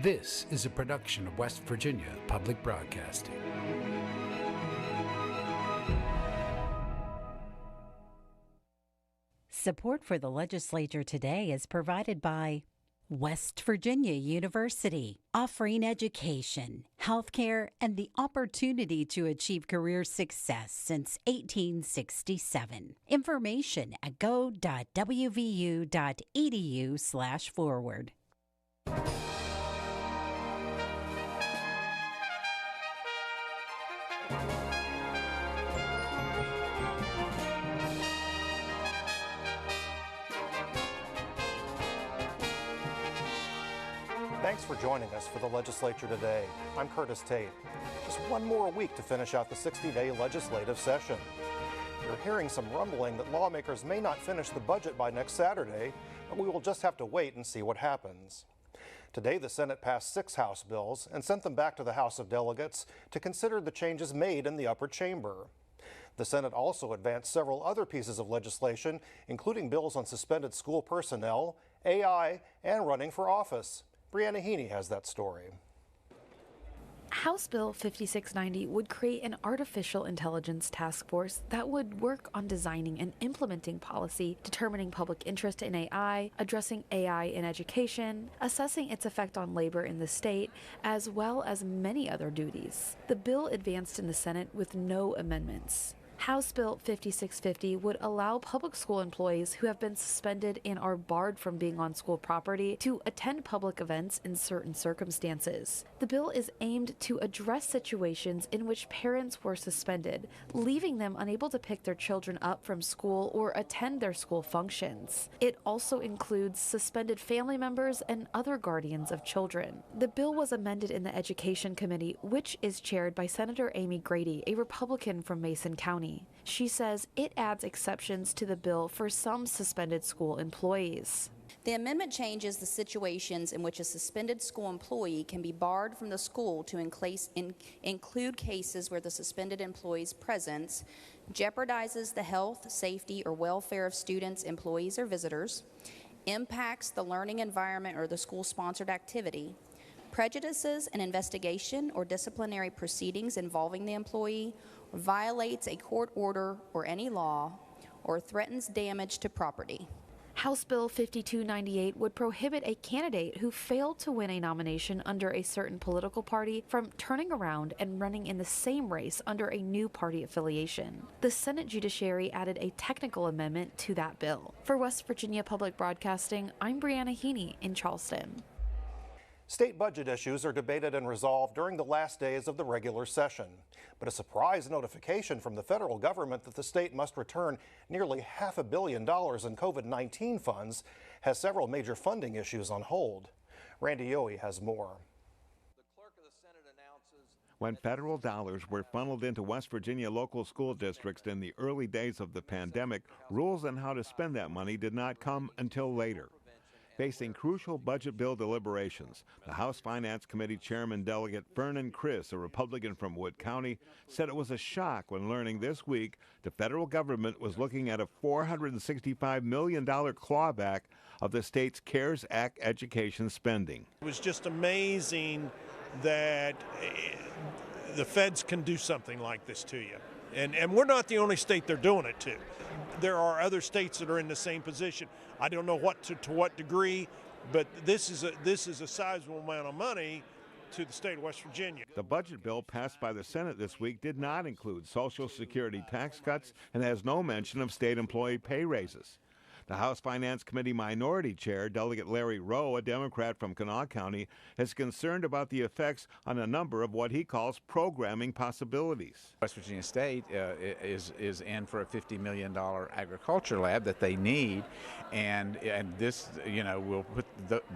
This is a production of West Virginia Public Broadcasting. Support for the Legislature today is provided by West Virginia University, offering education, healthcare, and the opportunity to achieve career success since 1867. Information at go.wvu.edu/forward. Thanks for joining us for the Legislature today. I'm Curtis Tate. Just one more week to finish out the 60-day legislative session. You're hearing some rumbling that lawmakers may not finish the budget by next Saturday, but we will just have to wait and see what happens. Today, the Senate passed 6 House bills and sent them back to the House of Delegates to consider the changes made in the upper chamber. The Senate also advanced several other pieces of legislation, including bills on suspended school personnel, AI, and running for office. Brianna Heaney has that story. House Bill 5690 would create an artificial intelligence task force that would work on designing and implementing policy, determining public interest in AI, addressing AI in education, assessing its effect on labor in the state, as well as many other duties. The bill advanced in the Senate with no amendments. House Bill 5650 would allow public school employees who have been suspended and are barred from being on school property to attend public events in certain circumstances. The bill is aimed to address situations in which parents were suspended, leaving them unable to pick their children up from school or attend their school functions. It also includes suspended family members and other guardians of children. The bill was amended in the Education Committee, which is chaired by Senator Amy Grady, a Republican from Mason County. She says it adds exceptions to the bill for some suspended school employees. The amendment changes the situations in which a suspended school employee can be barred from the school to include cases where the suspended employee's presence jeopardizes the health, safety, or welfare of students, employees, or visitors, impacts the learning environment or the school-sponsored activity, prejudices an investigation or disciplinary proceedings involving the employee, violates a court order or any law, or threatens damage to property. House Bill 5298 would prohibit a candidate who failed to win a nomination under a certain political party from turning around and running in the same race under a new party affiliation. The Senate Judiciary added a technical amendment to that bill. For West Virginia Public Broadcasting, I'm Brianna Heaney in Charleston. State budget issues are debated and resolved during the last days of the regular session. But a surprise notification from the federal government that the state must return nearly $500 million in COVID-19 funds has several major funding issues on hold. Randy Yohe has more. The clerk of the Senate announces when federal dollars were funneled into West Virginia local school districts in the early days of the pandemic, rules on how to spend that money did not come until later. Facing crucial budget bill deliberations, the House Finance Committee Chairman Delegate Vernon Criss, a Republican from Wood County, said it was a shock when learning this week the federal government was looking at a $465 million clawback of the state's CARES Act education spending. It was just amazing that the feds can do something like this to you. And we're not the only state they're doing it to. There are other states that are in the same position. I don't know to what degree, but this is a sizable amount of money to the state of West Virginia. The budget bill passed by the Senate this week did not include Social Security tax cuts and has no mention of state employee pay raises. The House Finance Committee Minority Chair, Delegate Larry Rowe, a Democrat from Kanawha County, is concerned about the effects on a number of what he calls programming possibilities. West Virginia State is in for a $50 million agriculture lab that they need, and this, will put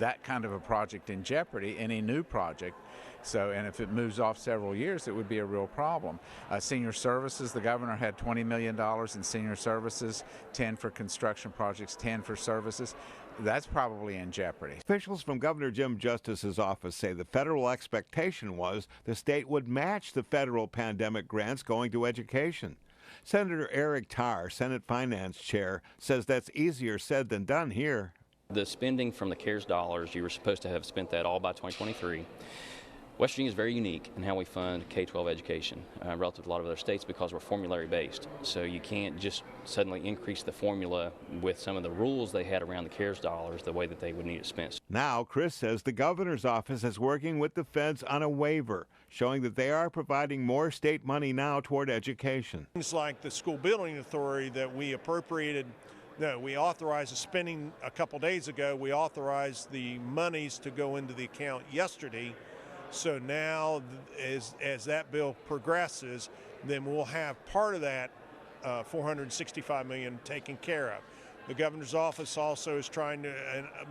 that kind of a project in jeopardy, any new project. So, and if it moves off several years, it would be a real problem. Senior services, the governor had $20 million in senior services, 10 for construction projects, 10 for services. That's probably in jeopardy. Officials from Governor Jim Justice's office say the federal expectation was the state would match the federal pandemic grants going to education. Senator Eric Tarr, Senate Finance Chair, says that's easier said than done here. The spending from the CARES dollars, you were supposed to have spent that all by 2023. West Virginia is very unique in how we fund K-12 education relative to a lot of other states because we're formulary based. So you can't just suddenly increase the formula with some of the rules they had around the CARES dollars the way that they would need it spent. Now, Chris says the governor's office is working with the feds on a waiver, showing that they are providing more state money now toward education. Things like the school building authority that we appropriated. No, we authorized the spending a couple days ago. We authorized the monies to go into the account yesterday. So now, as that bill progresses, then we'll have part of that $465 million taken care of. The governor's office also is trying to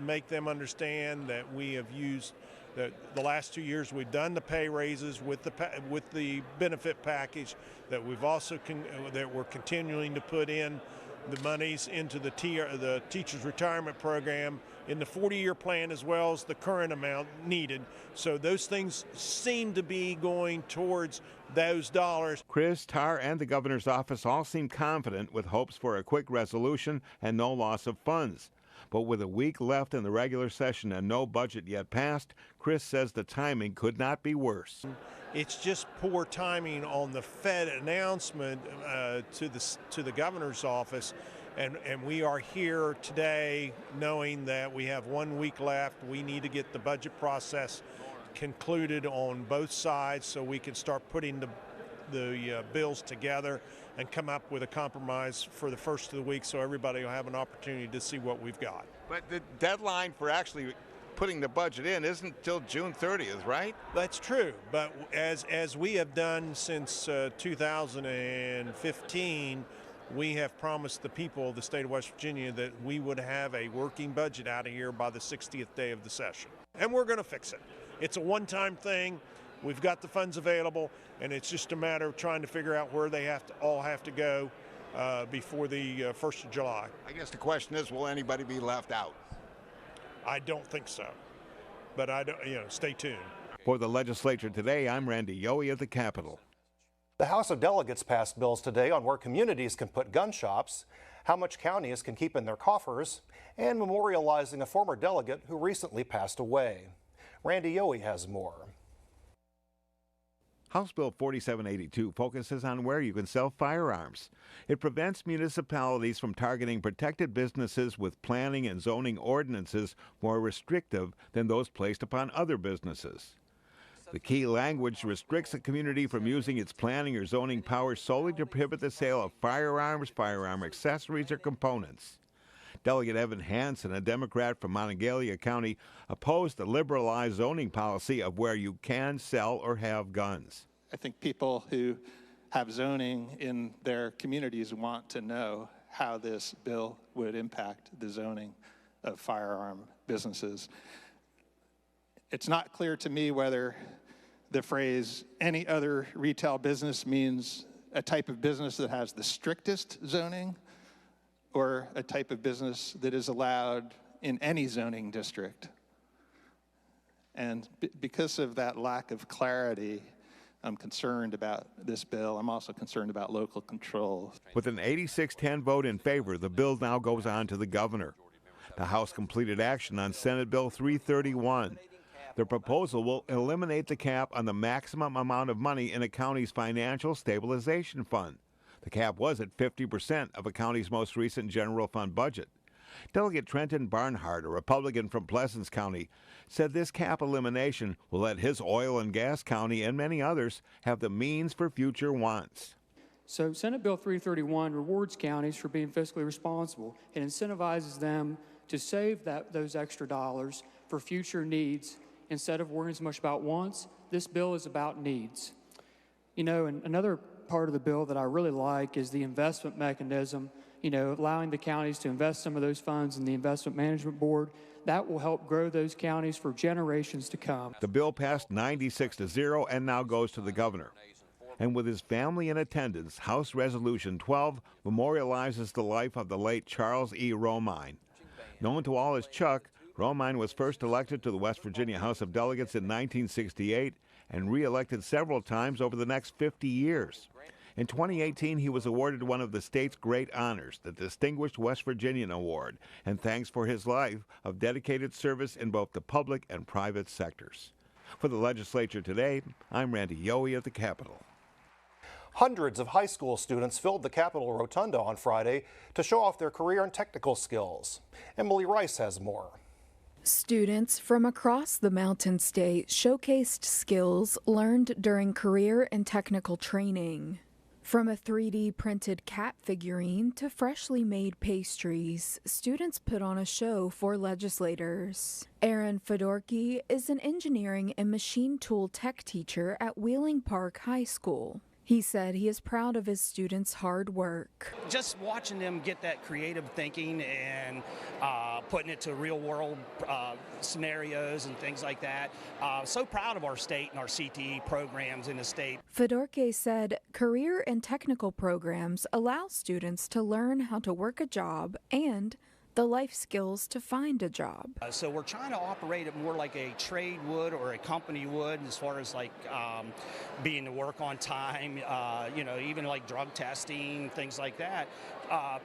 make them understand that we have used the last 2 years we've done the pay raises with the benefit package, that we've also that we're continuing to put in the monies into the teachers retirement program in the 40-year plan as well as the current amount needed. So those things seem to be going towards those dollars. Chris, Tarr, and the governor's office all seem confident with hopes for a quick resolution and no loss of funds. But with a week left in the regular session and no budget yet passed, Chris says the timing could not be worse. It's just poor timing on the Fed announcement to the governor's office, and we are here today knowing that we have 1 week left. We need to get the budget process concluded on both sides so we can start putting the bills together and come up with a compromise for the first of the week so everybody will have an opportunity to see what we've got. But the deadline for actually putting the budget in isn't till June 30th, right? That's true, but as we have done since 2015, we have promised the people of the state of West Virginia that we would have a working budget out of here by the 60th day of the session. And we're going to fix it. It's a one-time thing. We've got the funds available, and it's just a matter of trying to figure out where they all have to go before the 1st of July. I guess the question is, will anybody be left out? I don't think so, but stay tuned. For the legislature today, I'm Randy Yohe at the Capitol. The House of Delegates passed bills today on where communities can put gun shops, how much counties can keep in their coffers, and memorializing a former delegate who recently passed away. Randy Yohe has more. House Bill 4782 focuses on where you can sell firearms. It prevents municipalities from targeting protected businesses with planning and zoning ordinances more restrictive than those placed upon other businesses. The key language restricts a community from using its planning or zoning powers solely to prohibit the sale of firearms, firearm accessories, or components. Delegate Evan Hansen, a Democrat from Monongalia County, opposed the liberalized zoning policy of where you can sell or have guns. I think people who have zoning in their communities want to know how this bill would impact the zoning of firearm businesses. It's not clear to me whether the phrase any other retail business means a type of business that has the strictest zoning or a type of business that is allowed in any zoning district. And because of that lack of clarity, I'm concerned about this bill. I'm also concerned about local control. With an 86-10 vote in favor, the bill now goes on to the governor. The House completed action on Senate Bill 331. The proposal will eliminate the cap on the maximum amount of money in a county's financial stabilization fund. The cap was at 50% of a county's most recent general fund budget. Delegate Trenton Barnhart, a Republican from Pleasants County, said this cap elimination will let his oil and gas county and many others have the means for future wants. So Senate Bill 331 rewards counties for being fiscally responsible. It incentivizes them to save those extra dollars for future needs. Instead of worrying so much about wants, this bill is about needs. You know, and another part of the bill that I really like is the investment mechanism, allowing the counties to invest some of those funds in the investment management board. That will help grow those counties for generations to come. The bill passed 96-0 and now goes to the governor. And with his family in attendance, House Resolution 12 memorializes the life of the late Charles E. Romine. Known to all as Chuck, Romine was first elected to the West Virginia House of Delegates in 1968 and re-elected several times over the next 50 years. In 2018, he was awarded one of the state's great honors, the Distinguished West Virginian Award, and thanks for his life of dedicated service in both the public and private sectors. For the Legislature Today, I'm Randy Yohe at the Capitol. Hundreds of high school students filled the Capitol Rotunda on Friday to show off their career and technical skills. Emily Rice has more. Students from across the Mountain State showcased skills learned during career and technical training. From a 3D printed cat figurine to freshly made pastries, students put on a show for legislators. Aaron Fedorky is an engineering and machine tool tech teacher at Wheeling Park High School. He said he is proud of his students' hard work. Just watching them get that creative thinking and putting it to real world scenarios and things like that. So proud of our state and our CTE programs in the state. Fedorky said career and technical programs allow students to learn how to work a job and the life skills to find a job. So we're trying to operate it more like a trade would or a company would, as far as like being to work on time, even like drug testing, things like that.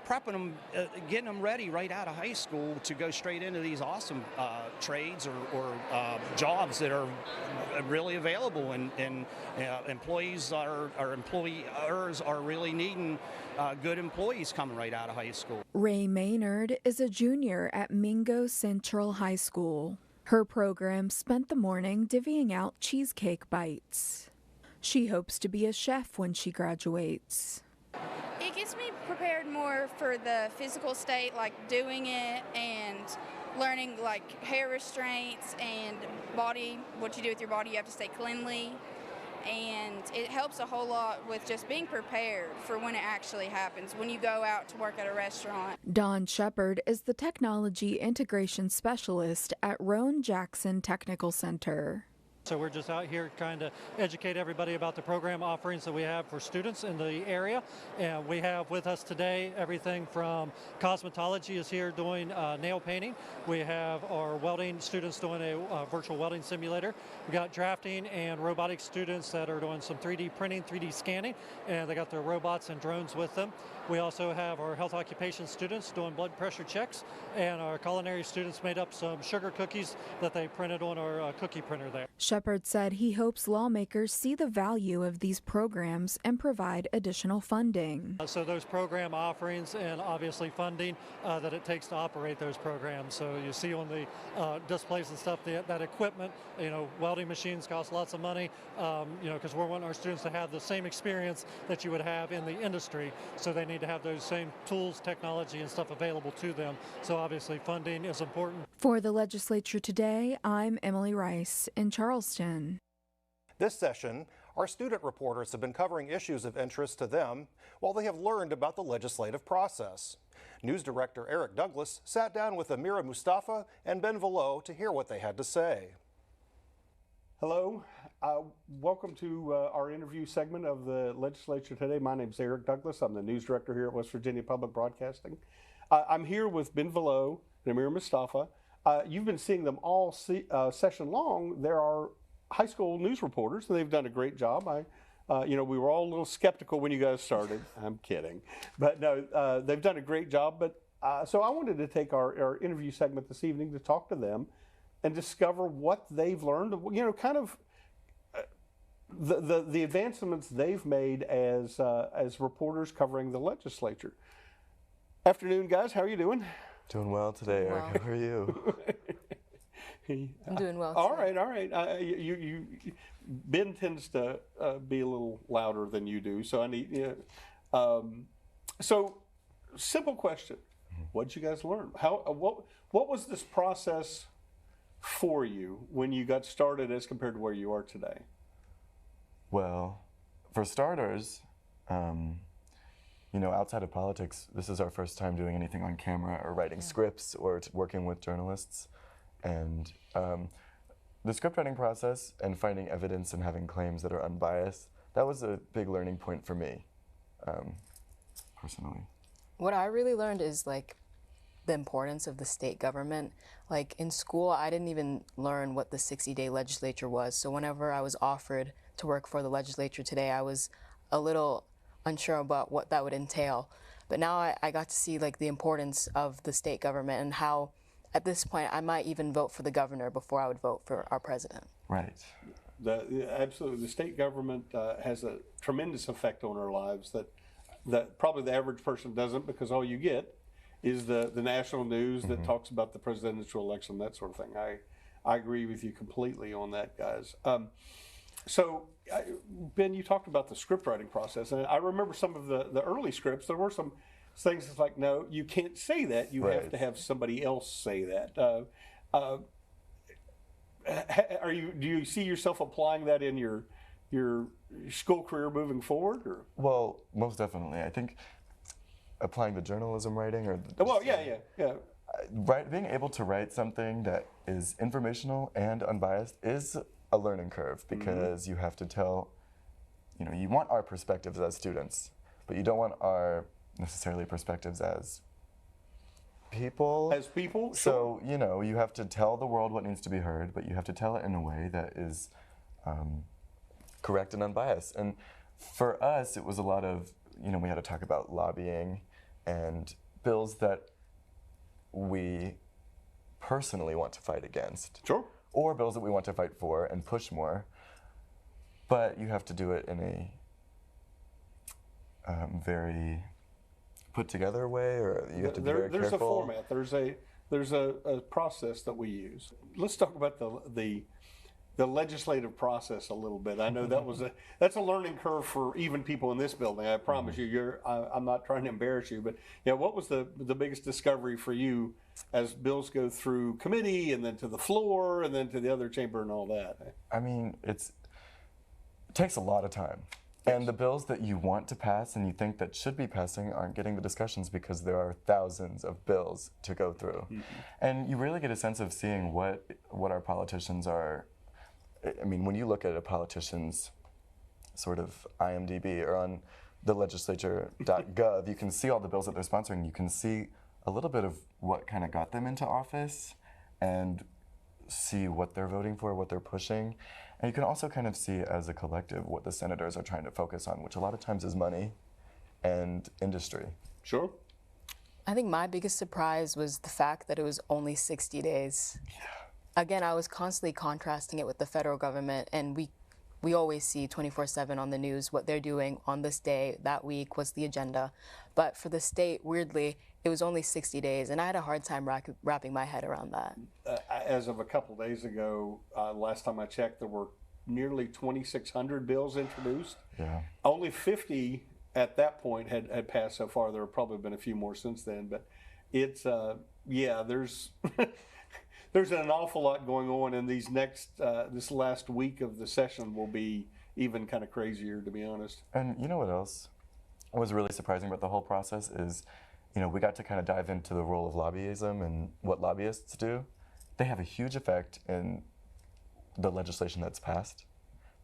Prepping them, getting them ready right out of high school to go straight into these awesome trades or jobs that are really available, and employers are really needing good employees coming right out of high school. Ray Maynard is a junior at Mingo Central High School. Her program spent the morning divvying out cheesecake bites. She hopes to be a chef when she graduates. It gets me prepared more for the physical state, like doing it and learning like hair restraints and body, what you do with your body, you have to stay cleanly. And it helps a whole lot with just being prepared for when it actually happens, when you go out to work at a restaurant. Dawn Shepard is the Technology Integration Specialist at Roan Jackson Technical Center. So we're just out here trying to educate everybody about the program offerings that we have for students in the area. And we have with us today everything from cosmetology is here doing nail painting. We have our welding students doing a virtual welding simulator. We got drafting and robotics students that are doing some 3D printing, 3D scanning, and they got their robots and drones with them. We also have our health occupation students doing blood pressure checks, and our culinary students made up some sugar cookies that they printed on our cookie printer there. Shepard said he hopes lawmakers see the value of these programs and provide additional funding. So those program offerings and obviously funding that it takes to operate those programs. So you see on the displays and stuff that equipment, welding machines cost lots of money, because we're wanting our students to have the same experience that you would have in the industry. So they need to have those same tools, technology, and stuff available to them. So obviously funding is important. For the Legislature Today, I'm Emily Rice in Charleston. This session, our student reporters have been covering issues of interest to them while they have learned about the legislative process. News Director Eric Douglas sat down with Amira Mustafa and Ben Velo to hear what they had to say. Hello. Welcome to our interview segment of the Legislature Today. My name is Eric Douglas. I'm the news director here at West Virginia Public Broadcasting. I'm here with Ben Velo and Amira Mustafa. You've been seeing them all session long. There are high school news reporters, and they've done a great job. We were all a little skeptical when you guys started. I'm kidding. But no, they've done a great job. But so I wanted to take our interview segment this evening to talk to them and discover what they've learned, kind of the advancements they've made as reporters covering the legislature. Afternoon, guys. How are you doing? Doing well today, Eric. How are you? I'm doing well. All right. Ben tends to be a little louder than you do, so I need. So, simple question: what did you guys learn? What was this process for you when you got started as compared to where you are today? Well, for starters, outside of politics, this is our first time doing anything on camera or writing scripts or working with journalists. And the script writing process and finding evidence and having claims that are unbiased, that was a big learning point for me, personally. What I really learned is the importance of the state government. Like in school, I didn't even learn what the 60-day legislature was. So whenever I was offered to work for the Legislature Today, I was a little unsure about what that would entail. But now I got to see like the importance of the state government and how, at this point, I might even vote for the governor before I would vote for our president. Right. Absolutely, the state government has a tremendous effect on our lives that probably the average person doesn't, because all you get is the national news that talks about the presidential election, that sort of thing. I agree with you completely on that, guys. So, Ben, you talked about the script writing process, and I remember some of the early scripts. There were some things that's like, no, you can't say that. You have to have somebody else say that. Do you see yourself applying that in your school career moving forward? Or? Well, most definitely. I think applying the journalism writing or being able to write something that is informational and unbiased is a learning curve, because you have to tell, you want our perspectives as students, but you don't want our necessarily perspectives as people. As people? So, you have to tell the world what needs to be heard, but you have to tell it in a way that is correct and unbiased. And for us, it was a lot of, we had to talk about lobbying and bills that we personally want to fight against. Sure. Or bills that we want to fight for and push more. But you have to do it in a very put together way, or you have to be very careful. There's a format. There's a process that we use. Let's talk about the legislative process a little bit. I know that's a learning curve for even people in this building. I promise you. I'm not trying to embarrass you, but what was the biggest discovery for you as bills go through committee and then to the floor and then to the other chamber and all that? I mean, it takes a lot of time. And the bills that you want to pass and you think that should be passing aren't getting the discussions because there are thousands of bills to go through. And you really get a sense of seeing what our politicians are. I mean, when you look at a politician's sort of IMDb or on the legislature.gov, you can see all the bills that they're sponsoring. You can see a little bit of what kind of got them into office and see what they're voting for, what they're pushing. And you can also kind of see as a collective what the senators are trying to focus on, which a lot of times is money and industry. Sure. I think my biggest surprise was the fact that it was only 60 days. Yeah. Again, I was constantly contrasting it with the federal government, and we always see 24/7 on the news what they're doing on this day, that week, what's the agenda. But for the state, weirdly, it was only 60 days, and I had a hard time wrapping my head around that. As of a couple days ago, last time I checked, there were nearly 2,600 bills introduced. Yeah. Only 50 at that point had passed so far. There have probably been a few more since then, but it's, there's... There's an awful lot going on, and this last week of the session will be even kind of crazier, to be honest. And you know what else was really surprising about the whole process is, we got to kind of dive into the role of lobbyism and what lobbyists do. They have a huge effect in the legislation that's passed,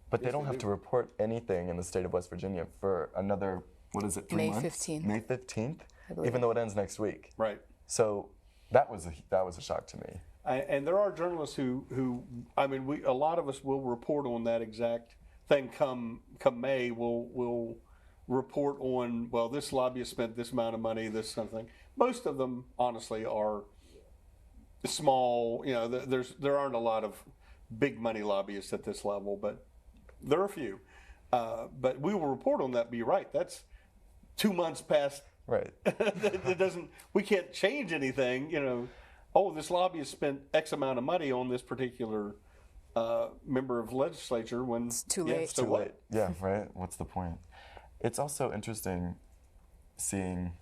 but they don't have to report anything in the state of West Virginia for another, 3 months? May 15th. May 15th, even though it ends next week. Right. So that was a shock to me. And there are journalists who a lot of us will report on that exact thing come May. We'll report on, well, this lobbyist spent this amount of money, this something. Most of them, honestly, are small. There aren't a lot of big money lobbyists at this level, but there are a few. But we will report on that. But you're right. That's 2 months past. Right. We can't change anything. Oh, this lobbyist spent X amount of money on this particular member of legislature when it's too late. It's too late. Yeah, right. What's the point? It's also interesting seeing,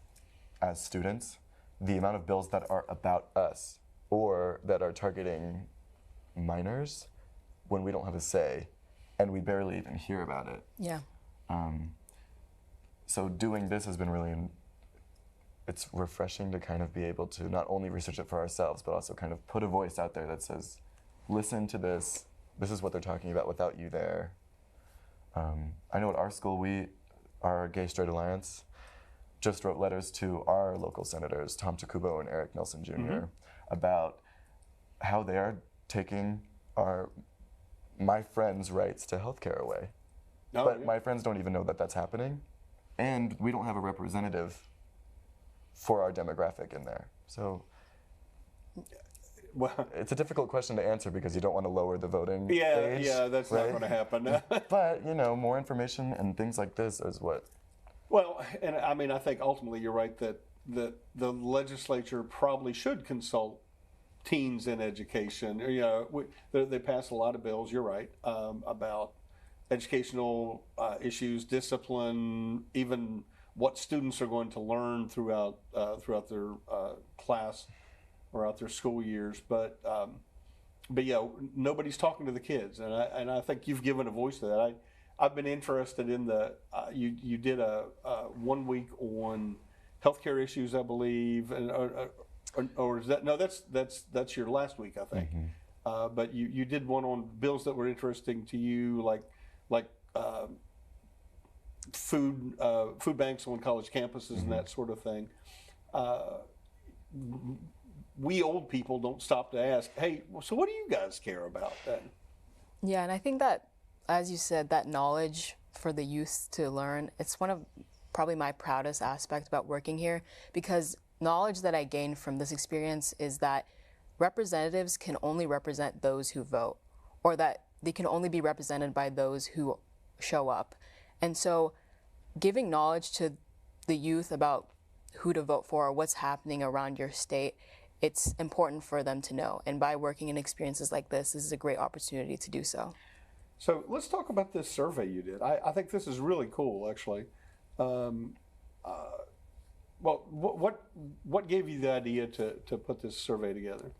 as students, the amount of bills that are about us or that are targeting minors when we don't have a say and we barely even hear about it. Yeah. So doing this has been really it's refreshing to kind of be able to not only research it for ourselves, but also kind of put a voice out there that says, listen to this, this is what they're talking about without you there. I know at our school, our Gay Straight Alliance just wrote letters to our local senators, Tom Takubo and Eric Nelson Jr., about how they are taking my friends' rights to health care away. But my friends don't even know that that's happening. and we don't have a representative for our demographic in there. So well, it's a difficult question to answer because you don't want to lower the voting age. Yeah, that's right? not going to happen. But, you know, more information and things like this is what... Well, and I mean, I think ultimately you're right that the legislature probably should consult teens in education. You know, they pass a lot of bills, you're right, about educational issues, discipline, even what students are going to learn throughout their class or out their school years. But yeah, nobody's talking to the kids, and I think you've given a voice to that. I've been interested in the you did a 1 week on healthcare issues, I believe, and or is that no? That's your last week, I think. Mm-hmm. But you did one on bills that were interesting to you, like food banks on college campuses, mm-hmm. and that sort of thing. We old people don't stop to ask, hey, so what do you guys care about then? Yeah, and I think that, as you said, that knowledge for the youth to learn, it's one of probably my proudest aspect about working here, because knowledge that I gained from this experience is that representatives can only represent those who vote, or that they can only be represented by those who show up. And so giving knowledge to the youth about who to vote for or what's happening around your state, it's important for them to know. And by working in experiences like this is a great opportunity to do so. So let's talk about this survey you did. I think this is really cool, actually. Well, what gave you the idea to put this survey together?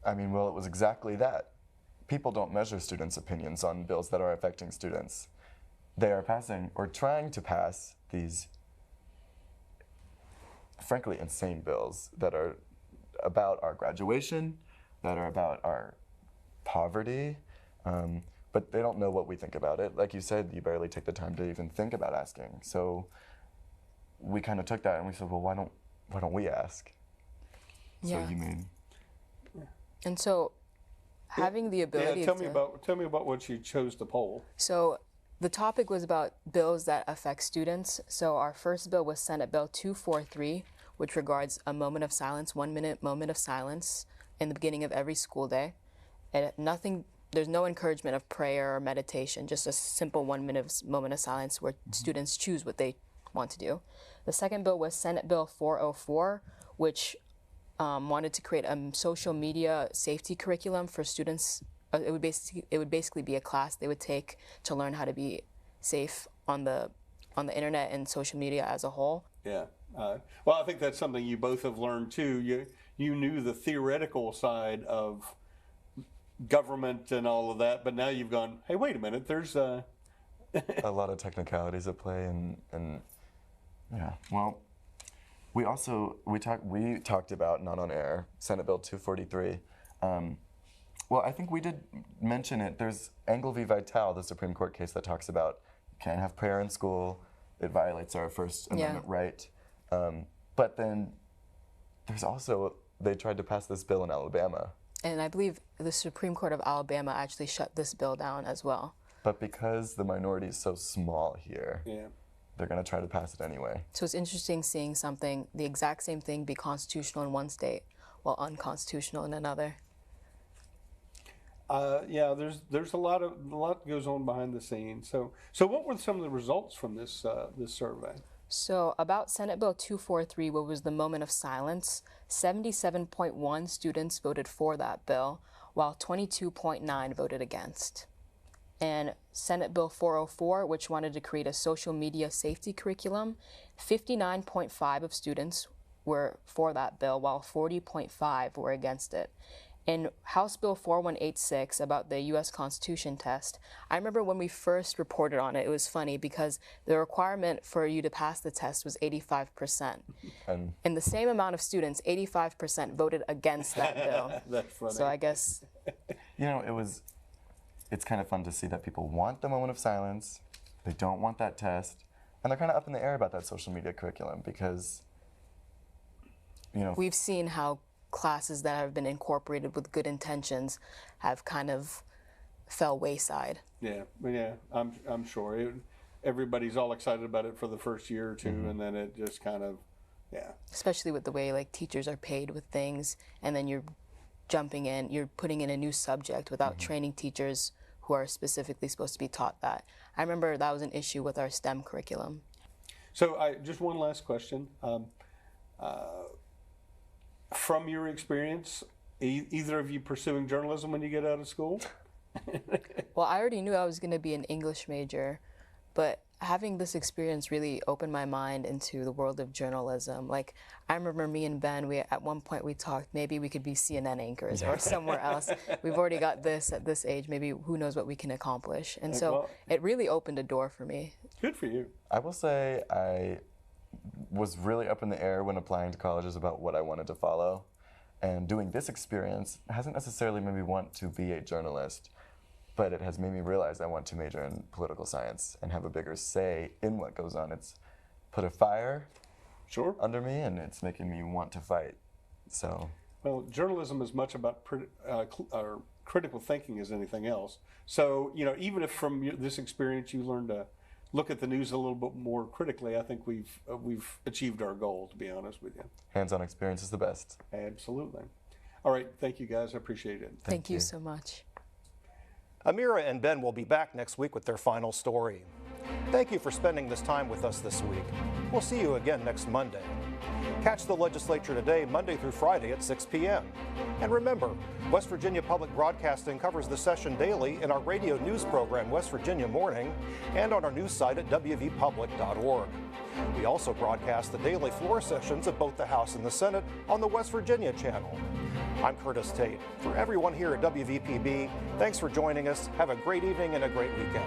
I mean, well, it was exactly that. People don't measure students' opinions on bills that are affecting students. They are passing or trying to pass these, frankly, insane bills that are about our graduation, that are about our poverty, but they don't know what we think about it. Like you said, you barely take the time to even think about asking. So we kind of took that and we said, well, why don't we ask? Yeah. So you mean? And so having the ability tell me about what you chose to poll. So the topic was about bills that affect students. So our first bill was Senate Bill 243, which regards a moment of silence, 1 minute moment of silence in the beginning of every school day. And there's no encouragement of prayer or meditation, just a simple 1 minute moment of silence where students choose what they want to do. The second bill was Senate Bill 404, which wanted to create a social media safety curriculum for students. It would basically be a class they would take to learn how to be safe on the internet and social media as a whole. Yeah. Well, I think that's something you both have learned too. You knew the theoretical side of government and all of that, but now you've gone, hey, wait a minute, there's a lot of technicalities at play, and yeah. Well, we talked about, not on air, Senate Bill 243. Well, I think we did mention it. There's Engel v. Vitale, the Supreme Court case that talks about you can't have prayer in school. It violates our First Amendment right. But then there's also, they tried to pass this bill in Alabama. And I believe the Supreme Court of Alabama actually shut this bill down as well. But because the minority is so small here, they're going to try to pass it anyway. So it's interesting seeing something, the exact same thing, be constitutional in one state while unconstitutional in another. Yeah, there's a lot goes on behind the scenes. So what were some of the results from this survey? So about Senate Bill 243, what was the moment of silence, 77.1 students voted for that bill, while 22.9 voted against. And Senate Bill 404, which wanted to create a social media safety curriculum, 59.5 of students were for that bill, while 40.5 were against it. In House Bill 4186 about the U.S. Constitution test, I remember when we first reported on it, it was funny because the requirement for you to pass the test was 85%. And the same amount of students, 85%, voted against that bill. That's funny. So I guess... You know, it's kind of fun to see that people want the moment of silence, they don't want that test, and they're kind of up in the air about that social media curriculum because, you know... We've seen how classes that have been incorporated with good intentions have kind of fell wayside. Yeah, I'm sure. everybody's all excited about it for the first year or two, and then it just kind of, yeah. Especially with the way like teachers are paid with things, and then you're jumping in, you're putting in a new subject without training teachers who are specifically supposed to be taught that. I remember that was an issue with our STEM curriculum. So just one last question. From your experience, either of you pursuing journalism when you get out of school? Well, I already knew I was going to be an English major, but having this experience really opened my mind into the world of journalism. Like, I remember me and Ben, at one point we talked, maybe we could be CNN anchors or somewhere else. We've already got this at this age, maybe who knows what we can accomplish. And so it really opened a door for me. Good for you. I will say I was really up in the air when applying to colleges about what I wanted to follow. And doing this experience hasn't necessarily made me want to be a journalist, but it has made me realize I want to major in political science and have a bigger say in what goes on. It's put a fire under me, and it's making me want to fight. So, well, journalism is much about critical thinking as anything else. So, you know, even if from this experience you learn to look at the news a little bit more critically, I think we've achieved our goal, to be honest with you. Hands-on experience is the best. Absolutely. All right, thank you guys, I appreciate it. Thank you so much. Amira and Ben will be back next week with their final story. Thank you for spending this time with us this week. We'll see you again next Monday. Catch the Legislature Today Monday through Friday at 6 p.m. And remember, West Virginia Public Broadcasting covers the session daily in our radio news program, West Virginia Morning, and on our news site at wvpublic.org. We also broadcast the daily floor sessions of both the House and the Senate on the West Virginia channel. I'm Curtis Tate. For everyone here at WVPB, thanks for joining us. Have a great evening and a great weekend.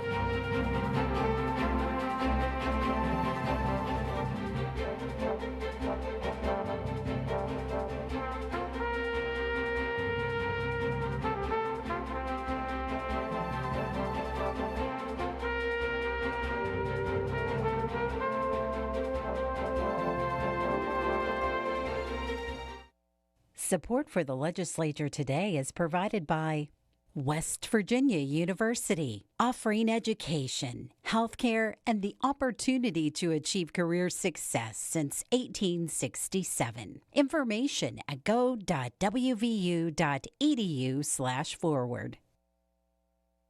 Support for the Legislature Today is provided by West Virginia University, offering education, healthcare, and the opportunity to achieve career success since 1867. Information at go.wvu.edu/forward.